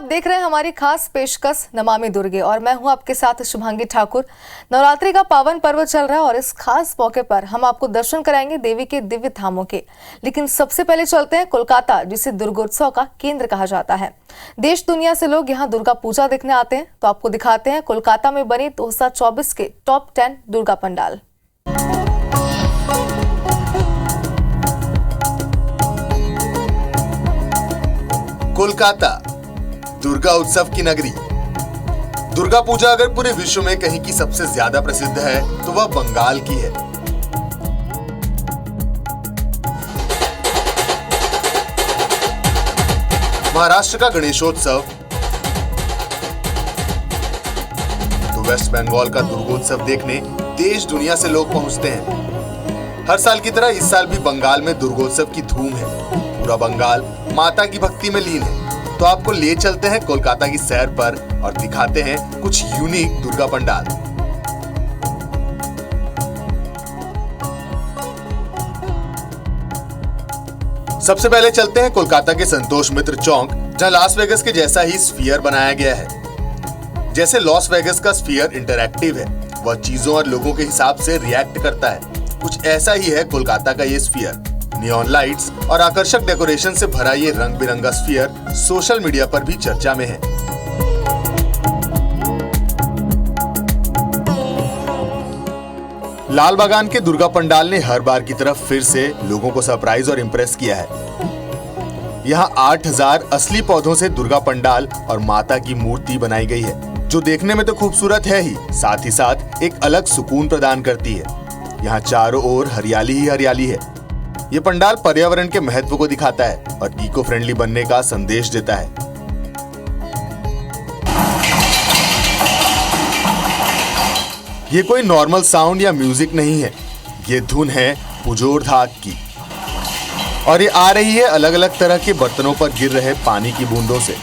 देख रहे हैं हमारी खास पेशकश नमामि दुर्गे और मैं हूं आपके साथ शुभांगी ठाकुर। नवरात्रि का पावन पर्व चल रहा है और इस खास मौके पर हम आपको दर्शन कराएंगे देवी के दिव्य धामों के। लेकिन सबसे पहले चलते हैं कोलकाता, जिसे दुर्गोत्सव का केंद्र कहा जाता है। देश दुनिया से लोग यहाँ दुर्गा पूजा देखने आते हैं, तो आपको दिखाते हैं कोलकाता में बने 2024 के टॉप 10 दुर्गा पंडाल। कोलकाता, दुर्गा उत्सव की नगरी। दुर्गा पूजा अगर पूरे विश्व में कहीं की सबसे ज्यादा प्रसिद्ध है तो वह बंगाल की है। महाराष्ट्र का गणेशोत्सव तो वेस्ट बंगाल का दुर्गोत्सव देखने देश दुनिया से लोग पहुंचते हैं। हर साल की तरह इस साल भी बंगाल में दुर्गोत्सव की धूम है। पूरा बंगाल माता की भक्ति में लीन है। तो आपको ले चलते हैं कोलकाता की सैर पर और दिखाते हैं कुछ यूनिक दुर्गा पंडाल। सबसे पहले चलते हैं कोलकाता के संतोष मित्र चौक, जहां लॉस वेगस के जैसा ही स्फीयर बनाया गया है। जैसे लॉस वेगस का स्फीयर इंटरैक्टिव है, वह चीजों और लोगों के हिसाब से रिएक्ट करता है। कुछ ऐसा ही है कोलकाता का ये स्फीयर। नियॉन लाइट्स और आकर्षक डेकोरेशन से भरा ये रंग बिरंगा स्फीयर सोशल मीडिया पर भी चर्चा में है। लाल बागान के दुर्गा पंडाल ने हर बार की तरफ फिर से लोगों को सरप्राइज और इंप्रेस किया है। यहाँ 8000 असली पौधों से दुर्गा पंडाल और माता की मूर्ति बनाई गई है, जो देखने में तो खूबसूरत है ही, साथ ही साथ एक अलग सुकून प्रदान करती है। यहाँ चारों ओर हरियाली ही हरियाली है। ये पंडाल पर्यावरण के महत्व को दिखाता है और इको फ्रेंडली बनने का संदेश देता है। ये कोई नॉर्मल साउंड या म्यूजिक नहीं है, ये धुन है पुजोर धाक की और ये आ रही है अलग अलग तरह के बर्तनों पर गिर रहे पानी की बूंदों से।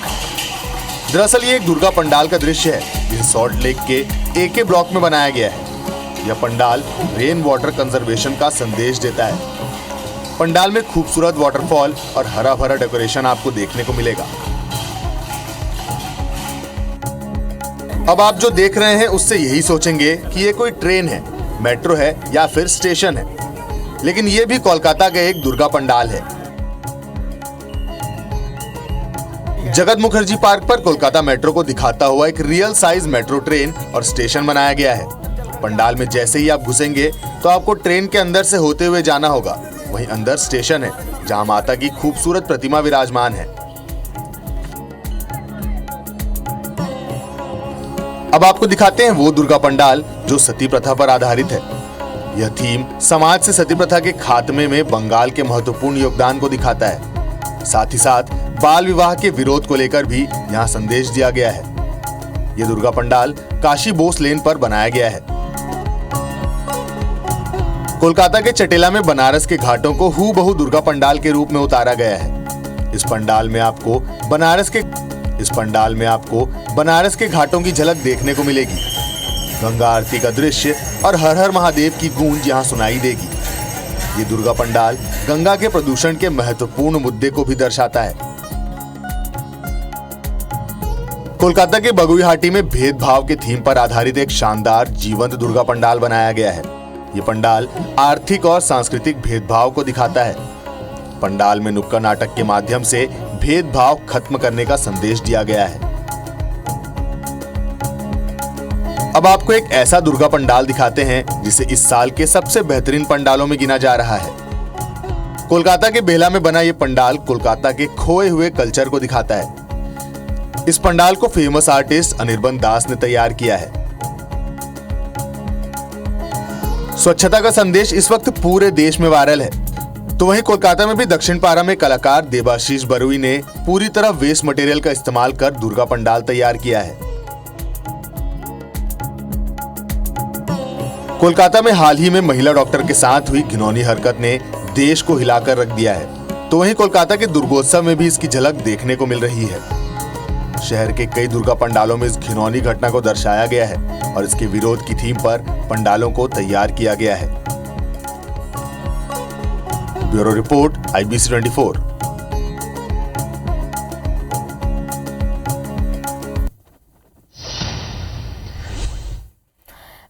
दरअसल ये एक दुर्गा पंडाल का दृश्य है, जिसे सॉल्ट लेक के एके ब्लॉक में बनाया गया है। यह पंडाल रेन वाटर कंजर्वेशन का संदेश देता है। पंडाल में खूबसूरत वाटरफॉल और हरा भरा डेकोरेशन आपको देखने को मिलेगा। अब आप जो देख रहे हैं उससे यही सोचेंगे कि ये कोई ट्रेन है, मेट्रो है या फिर स्टेशन है, लेकिन ये भी कोलकाता का एक दुर्गा पंडाल है। जगत मुखर्जी पार्क पर कोलकाता मेट्रो को दिखाता हुआ एक रियल साइज मेट्रो ट्रेन और स्टेशन बनाया गया है। पंडाल में जैसे ही आप घुसेंगे तो आपको ट्रेन के अंदर से होते हुए जाना होगा। वहीं अंदर स्टेशन है, जहां माता की खूबसूरत प्रतिमा विराजमान है। अब आपको दिखाते हैं वो दुर्गा पंडाल जो सती प्रथा पर आधारित है। यह थीम समाज से सती प्रथा के खात्मे में बंगाल के महत्वपूर्ण योगदान को दिखाता है। साथ ही साथ बाल विवाह के विरोध को लेकर भी यहाँ संदेश दिया गया है। यह दुर्गा पंडाल काशी बोस लेन पर बनाया गया है। कोलकाता के चटेला में बनारस के घाटों को हूबहू दुर्गा पंडाल के रूप में उतारा गया है। इस पंडाल में आपको बनारस के घाटों की झलक देखने को मिलेगी। गंगा आरती का दृश्य और हर हर महादेव की गूंज यहाँ सुनाई देगी। ये दुर्गा पंडाल गंगा के प्रदूषण के महत्वपूर्ण मुद्दे को भी दर्शाता है। कोलकाता के बगुईहाटी में भेदभाव के थीम पर आधारित एक शानदार जीवंत दुर्गा पंडाल बनाया गया है। ये पंडाल आर्थिक और सांस्कृतिक भेदभाव को दिखाता है। पंडाल में नुक्कड़ नाटक के माध्यम से भेदभाव खत्म करने का संदेश दिया गया है। अब आपको एक ऐसा दुर्गा पंडाल दिखाते हैं जिसे इस साल के सबसे बेहतरीन पंडालों में गिना जा रहा है। कोलकाता के बेला में बना ये पंडाल कोलकाता के खोए हुए कल्चर को दिखाता है। इस पंडाल को फेमस आर्टिस्ट अनिर्बन दास ने तैयार किया है। स्वच्छता का संदेश इस वक्त पूरे देश में वायरल है। तो वहीं कोलकाता में भी दक्षिण पारा में कलाकार देबाशीष बरुई ने पूरी तरह वेस्ट मटेरियल का इस्तेमाल कर दुर्गा पंडाल तैयार किया है। कोलकाता में हाल ही में महिला डॉक्टर के साथ हुई घिनौनी हरकत ने देश को हिलाकर रख दिया है। तो वहीं कोलकाता के दुर्गोत्सव में भी इसकी झलक देखने को मिल रही है। शहर के कई दुर्गा पंडालों में इस घिनौनी घटना को दर्शाया गया है और इसके विरोध की थीम पर पंडालों को तैयार किया गया है। Bureau report, IBC 24।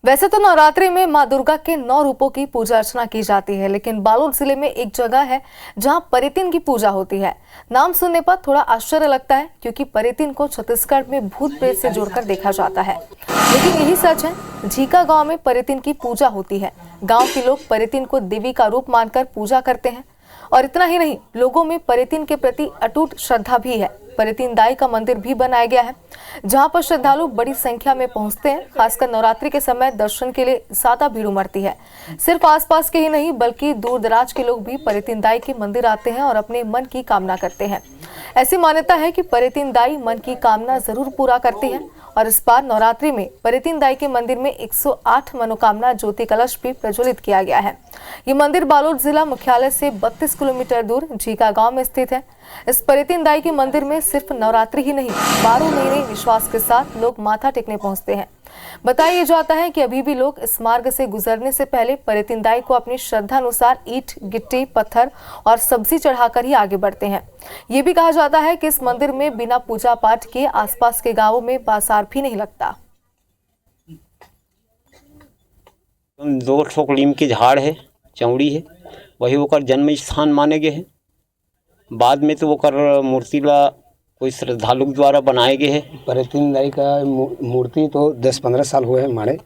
वैसे तो नवरात्रि में मां दुर्गा के 9 रूपों की पूजा अर्चना की जाती है, लेकिन बालोद जिले में एक जगह है जहां परितिन की पूजा होती है। नाम सुनने पर थोड़ा आश्चर्य लगता है, क्योंकि परितिन को छत्तीसगढ़ में भूत प्रेत से जोड़कर देखा जाता है, लेकिन यही सच है। झीका गांव में परितिन की पूजा होती है। गांव के लोग परितिन को देवी का रूप मानकर पूजा करते हैं, और इतना ही नहीं, लोगों में परितिन के प्रति अटूट श्रद्धा भी है। परितिन दाई का मंदिर भी बनाया गया है, जहां पर श्रद्धालु बड़ी संख्या में पहुंचते हैं। खासकर नवरात्रि के समय दर्शन के लिए ज्यादा भीड़ उमड़ती है। सिर्फ आसपास के ही नहीं, बल्कि दूर दराज के लोग भी परितिन दाई के मंदिर आते हैं और अपने मन की कामना करते हैं। ऐसी मान्यता है कि परितिन दाई मन की कामना जरूर पूरा करती है, और इस बार नवरात्रि में परितिन दाई के मंदिर में 108 मनोकामना ज्योति कलश भी प्रज्वलित किया गया है। ये मंदिर बालोद जिला मुख्यालय से 32 किलोमीटर दूर झीका गांव में स्थित है। इस परितिन दाई के मंदिर में सिर्फ नवरात्रि ही नहीं, 12 महीने विश्वास के साथ लोग माथा टेकने पहुंचते हैं। बताया जाता है कि अभी भी लोग इस मार्ग से गुजरने से पहले परितिन दाई को अपनी श्रद्धा अनुसार ईंट, गिट्टी, पत्थर और सब्जी चढ़ाकर ही आगे बढ़ते हैं। ये भी कहा जाता है कि इस मंदिर में बिना पूजा पाठ के आसपास के गांवों में बाजार भी नहीं लगता। 2 ठोक नीम के झाड़ है, चौड़ी है, वही ओकर जन्म स्थान माने गए हैं। बाद में तो ओकर मूर्ति ला कोई श्रद्धालु द्वारा बनाए गए हैं। परितिन दाई का मूर्ति तो 10-15 साल हुए हैं हमारे,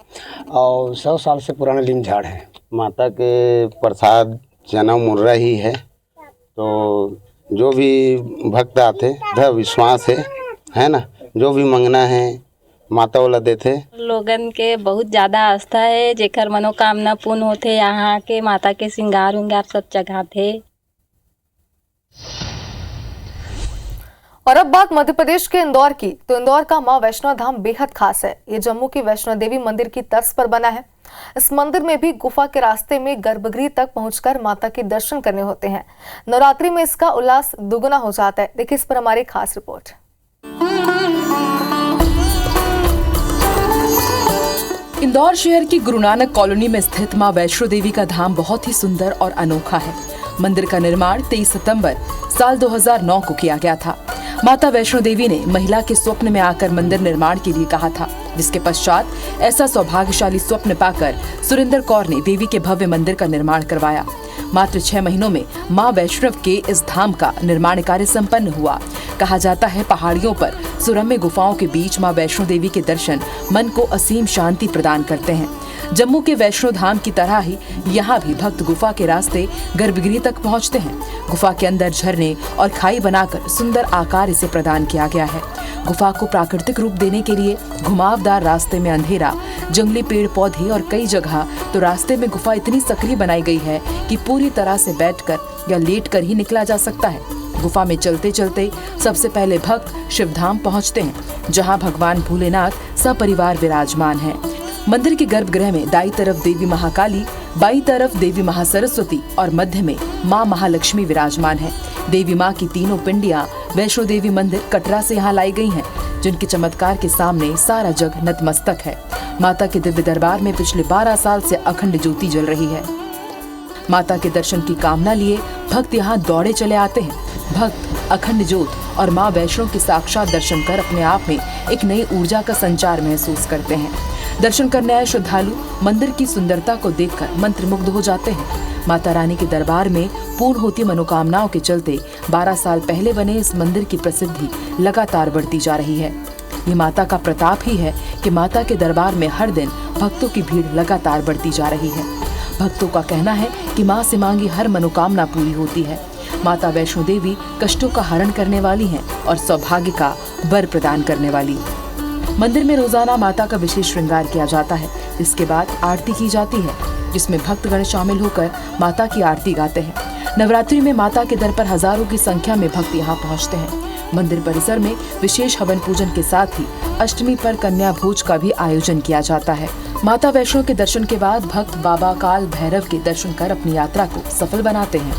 और 100 साल से पुराना नीम झाड़ है। माता के प्रसाद चना मुर्रा ही है, तो जो भी भक्त आते वह विश्वास है ना, जो भी मंगना है माता वाला देते। लोगन के बहुत ज़्यादा आस्था है, जेकर मनोकामना पूर्ण होते। यहाँ के माता के श्रृंगार उंगार सब जगह थे। और अब बात मध्य प्रदेश के इंदौर की, तो इंदौर का मां वैष्णो धाम बेहद खास है। ये जम्मू की वैष्णो देवी मंदिर की तर्ज पर बना है। इस मंदिर में भी गुफा के रास्ते में गर्भगृह तक पहुंचकर माता के दर्शन करने होते हैं। नवरात्रि में इसका उल्लास दुगुना हो जाता है। देखिए इस पर हमारी खास रिपोर्ट। इंदौर शहर की गुरु नानक कॉलोनी में स्थित मां वैष्णो देवी का धाम बहुत ही सुंदर और अनोखा है। मंदिर का निर्माण 23 सितंबर साल 2009 को किया गया था। माता वैष्णो देवी ने महिला के स्वप्न में आकर मंदिर निर्माण के लिए कहा था, जिसके पश्चात ऐसा सौभाग्यशाली स्वप्न पाकर सुरेंद्र कौर ने देवी के भव्य मंदिर का निर्माण करवाया। मात्र 6 महीनों में मां वैष्णव के इस धाम का निर्माण कार्य संपन्न हुआ। कहा जाता है पहाड़ियों पर सुरम्य गुफाओं के बीच मां वैष्णो देवी के दर्शन मन को असीम शांति प्रदान करते हैं। जम्मू के वैष्णो धाम की तरह ही यहाँ भी भक्त गुफा के रास्ते गर्भगृह तक पहुँचते हैं। गुफा के अंदर झरने और खाई बनाकर सुंदर आकार इसे प्रदान किया गया है। गुफा को प्राकृतिक रूप देने के लिए घुमावदार रास्ते में अंधेरा, जंगली पेड़ पौधे और कई जगह तो रास्ते में गुफा इतनी सक्रिय बनाई गई है कि पूरी तरह से बैठकर या लेटकर ही निकला जा सकता है। गुफा में चलते चलते सबसे पहले भक्त शिवधाम पहुँचते हैं, जहाँ भगवान भोलेनाथ सपरिवार विराजमान है। मंदिर के गर्भगृह में दाई तरफ देवी महाकाली, बाई तरफ देवी महासरस्वती और मध्य में मां महालक्ष्मी विराजमान है। देवी मां की तीनों पिंडियां वैष्णो देवी मंदिर कटरा से यहाँ लाई गई हैं, जिनके चमत्कार के सामने सारा जग नतमस्तक है। माता के दिव्य दरबार में पिछले 12 साल से अखंड ज्योति जल रही है। माता के दर्शन की कामना लिए भक्त यहाँ दौड़े चले आते हैं। भक्त अखंड ज्योत और मां वैष्णो के साक्षात दर्शन कर अपने आप में एक नई ऊर्जा का संचार महसूस करते हैं। दर्शन करने आए श्रद्धालु मंदिर की सुंदरता को देखकर मंत्रमुग्ध हो जाते हैं। माता रानी के दरबार में पूर्ण होती मनोकामनाओं के चलते 12 साल पहले बने इस मंदिर की प्रसिद्धि लगातार बढ़ती जा रही है। ये माता का प्रताप ही है कि माता के दरबार में हर दिन भक्तों की भीड़ लगातार बढ़ती जा रही है। भक्तों का कहना है कि मां से मांगी हर मनोकामना पूरी होती है। माता वैष्णो देवी कष्टों का हरण करने वाली हैं और सौभाग्य का वर प्रदान करने वाली। मंदिर में रोजाना माता का विशेष श्रृंगार किया जाता है। इसके बाद आरती की जाती है, जिसमें भक्तगण शामिल होकर माता की आरती गाते हैं। नवरात्रि में माता के दर पर हजारों की संख्या में भक्त यहाँ पहुँचते हैं। मंदिर परिसर में विशेष हवन पूजन के साथ ही अष्टमी पर कन्या भोज का भी आयोजन किया जाता है। माता वैष्णो के दर्शन के बाद भक्त बाबा काल भैरव के दर्शन कर अपनी यात्रा को सफल बनाते हैं।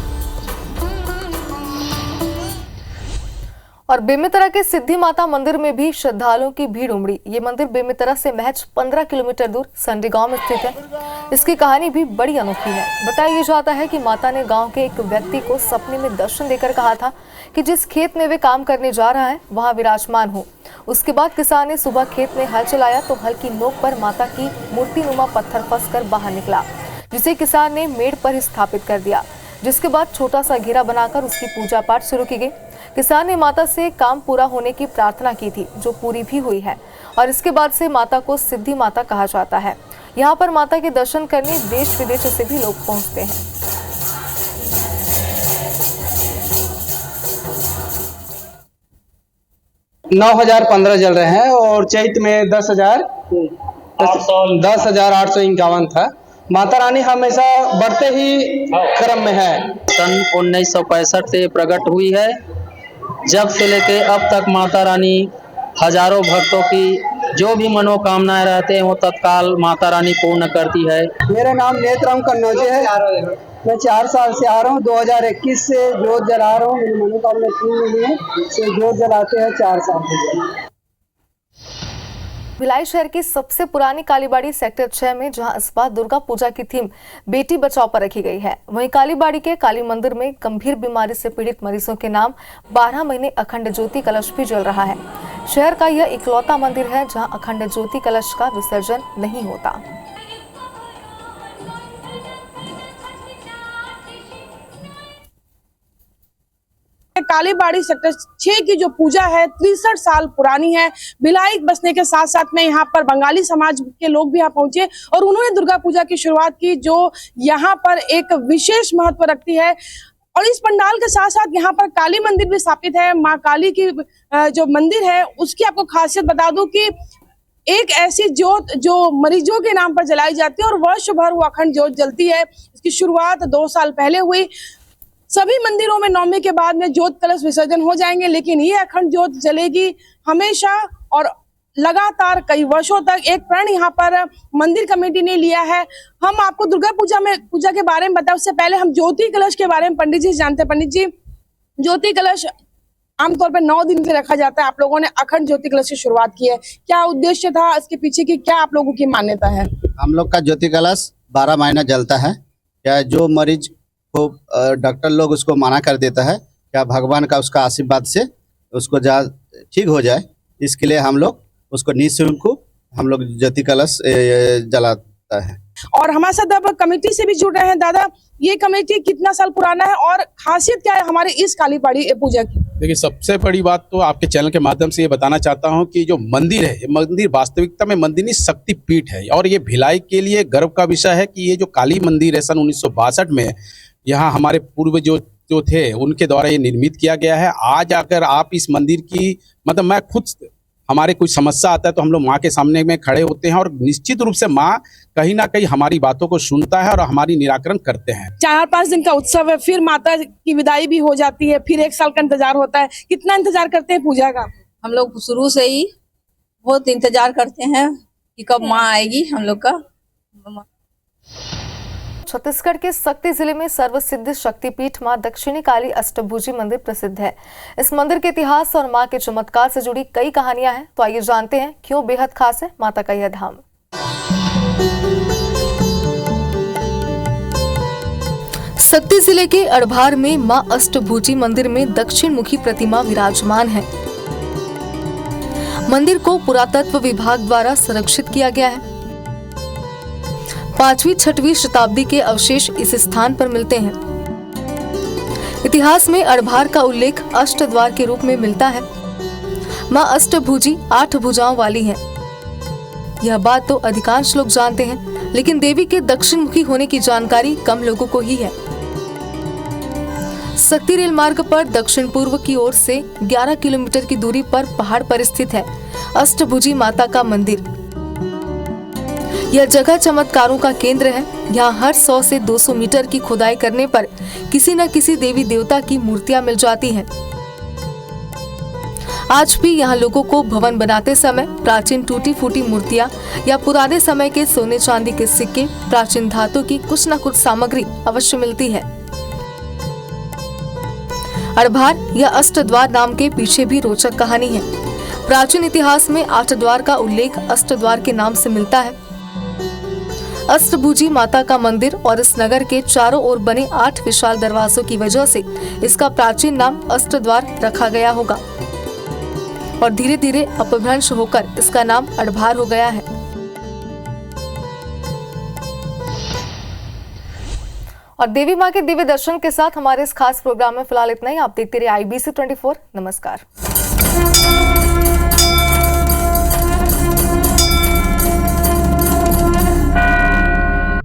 और बेमेतरा के सिद्धि माता मंदिर में भी श्रद्धालुओं की भीड़ उमड़ी। ये मंदिर बेमेतरा से महज 15 किलोमीटर दूर संडी गांव में स्थित है। इसकी कहानी भी बड़ी अनोखी है। बताया जाता है कि माता ने गांव के एक व्यक्ति को सपने में दर्शन देकर कहा था कि जिस खेत में वे काम करने जा रहा है वहां विराजमान हो। उसके बाद किसान ने सुबह खेत में हल चलाया तो हल की नोक पर माता की मूर्ति नुमा पत्थर फंसकर बाहर निकला, जिसे किसान ने मेड़ पर ही स्थापित कर दिया, जिसके बाद छोटा सा घेरा बनाकर उसकी पूजा पाठ शुरू की गई। किसान ने माता से काम पूरा होने की प्रार्थना की थी, जो पूरी भी हुई है, और इसके बाद से माता को सिद्धि माता कहा जाता है। यहाँ पर माता के दर्शन करने देश विदेश से भी लोग पहुँचते हैं। नौ 9,015 चल रहे हैं और चैत में 10,851 था। माता रानी हमेशा बढ़ते ही क्रम में है। सन 1965 से प्रकट हुई है। जब से लेके अब तक माता रानी हजारों भक्तों की जो भी मनोकामनाएं रहते हैं वो तत्काल माता रानी पूर्ण करती है। मेरा नाम नेत्रम कन्नौजे है। मैं 4 साल से आ रहा हूँ। 2021 से जोत जला रहा हूँ। मेरी मनोकामना पूर्ण हुई है। से जोत जलाते हैं 4 साल से। भिलाई शहर की सबसे पुरानी कालीबाड़ी सेक्टर 6 में जहां इस बार दुर्गा पूजा की थीम बेटी बचाओ पर रखी गई है, वहीं कालीबाड़ी के काली मंदिर में गंभीर बीमारी से पीड़ित मरीजों के नाम 12 महीने अखंड ज्योति कलश भी जल रहा है। शहर का यह इकलौता मंदिर है जहां अखंड ज्योति कलश का विसर्जन नहीं होता। कालीबाड़ी सेक्टर 6 की जो पूजा है 63 साल पुरानी है। भिलाई बसने के साथ साथ में यहाँ पर बंगाली समाज के लोग भी यहाँ पहुंचे और उन्होंने दुर्गा पूजा की शुरुआत की, जो यहाँ पर एक विशेष महत्व रखती है। और इस पंडाल के साथ साथ यहाँ पर काली मंदिर भी स्थापित है। माँ काली की जो मंदिर है उसकी आपको खासियत बता दूं कि एक ऐसी ज्योत जो मरीजों के नाम पर जलाई जाती है और वर्ष भर वो अखंड ज्योत जलती है। इसकी शुरुआत 2 साल पहले हुई। सभी मंदिरों में नवमी के बाद में ज्योत कलश विसर्जन हो जाएंगे, लेकिन ये अखंड ज्योत जलेगी हमेशा और लगातार कई वर्षों तक। एक प्रण यहाँ पर मंदिर कमेटी ने लिया है। हम आपको दुर्गा पूजा के बारे में बताएं, उससे पहले हम ज्योति कलश के बारे में पंडित जी जानते हैं। पंडित जी, ज्योति कलश आमतौर पर 9 दिन के रखा जाता है। आप लोगों ने अखंड ज्योति कलश की शुरुआत की है, क्या उद्देश्य था इसके पीछे की, क्या आप लोगों की मान्यता है? हम लोग का ज्योति कलश 12 महीना जलता है। क्या जो मरीज को डॉक्टर लोग उसको मना कर देता है, क्या भगवान का उसका आशीर्वाद से उसको ठीक हो जाए, इसके लिए हम लोग उसको निःशुल्क हम लोग ज्योति कलश जलाता है। और हमारे साथ अब कमेटी से भी जुड़ रहे हैं। दादा, ये कमेटी कितना साल पुराना है और खासियत क्या है हमारे इस कालीबाड़ी पूजा की? देखिए, सबसे बड़ी बात तो आपके चैनल के माध्यम से ये बताना चाहता हूँ कि जो मंदिर है, ये मंदिर वास्तविकता में मंदिर नहीं शक्तिपीठ है। और ये भिलाई के लिए गर्व का विषय है कि ये जो काली मंदिर है सन 1962 में यहाँ हमारे पूर्व जो थे उनके द्वारा ये निर्मित किया गया है। आज अगर आप इस मंदिर की मैं खुद हमारे कोई समस्या आता है तो हम लोग माँ के सामने में खड़े होते हैं और निश्चित रूप से माँ कहीं ना कहीं हमारी बातों को सुनता है और हमारी निराकरण करते हैं। 4-5 दिन का उत्सव है, फिर माता की विदाई भी हो जाती है, फिर 1 साल का इंतजार होता है। कितना इंतजार करते हैं पूजा का? हम लोग शुरू से ही बहुत इंतजार करते हैं कि कब माँ आएगी हम लोग का। छत्तीसगढ़ के सक्ती जिले में सर्वसिद्ध शक्तिपीठ मां दक्षिणी काली अष्टभुजी मंदिर प्रसिद्ध है। इस मंदिर के इतिहास और मां के चमत्कार से जुड़ी कई कहानियां हैं, तो आइए जानते हैं क्यों बेहद खास है माता का यह धाम। सक्ती जिले के अड़भार में मां अष्टभुजी मंदिर में दक्षिण मुखी प्रतिमा विराजमान है। मंदिर को पुरातत्व विभाग द्वारा संरक्षित किया गया है। 5वीं-6वीं शताब्दी के अवशेष इस स्थान पर मिलते हैं। इतिहास में अड़भार का उल्लेख अष्टद्वार के रूप में मिलता है। मां अष्टभुजी 8 भुजाओं वाली हैं। यह बात तो अधिकांश लोग जानते हैं, लेकिन देवी के दक्षिण मुखी होने की जानकारी कम लोगों को ही है। सक्ती रेल मार्ग पर दक्षिण पूर्व की ओर से 11 किलोमीटर की दूरी पर पहाड़ पर स्थित है अष्टभुजी माता का मंदिर। यह जगह चमत्कारों का केंद्र है। यहाँ हर 100 से 200 मीटर की खुदाई करने पर किसी न किसी देवी देवता की मूर्तियां मिल जाती हैं। आज भी यहाँ लोगों को भवन बनाते समय प्राचीन टूटी फूटी मूर्तियां या पुराने समय के सोने चांदी के सिक्के, प्राचीन धातु की कुछ न कुछ सामग्री अवश्य मिलती है। अड़भार या अष्टद्वार नाम के पीछे भी रोचक कहानी है। प्राचीन इतिहास में 8 द्वार का उल्लेख अष्टद्वार के नाम से मिलता है। अष्टभुजी माता का मंदिर और इस नगर के चारों ओर बने 8 विशाल दरवाजों की वजह से इसका प्राचीन नाम अष्टद्वार रखा गया होगा। और धीरे धीरे अपभ्रंश होकर इसका नाम अड़भार हो गया है। और देवी मां के दिव्य दर्शन के साथ हमारे इस खास प्रोग्राम में फिलहाल इतना ही। आप देखते रहिए IBC 24। नमस्कार।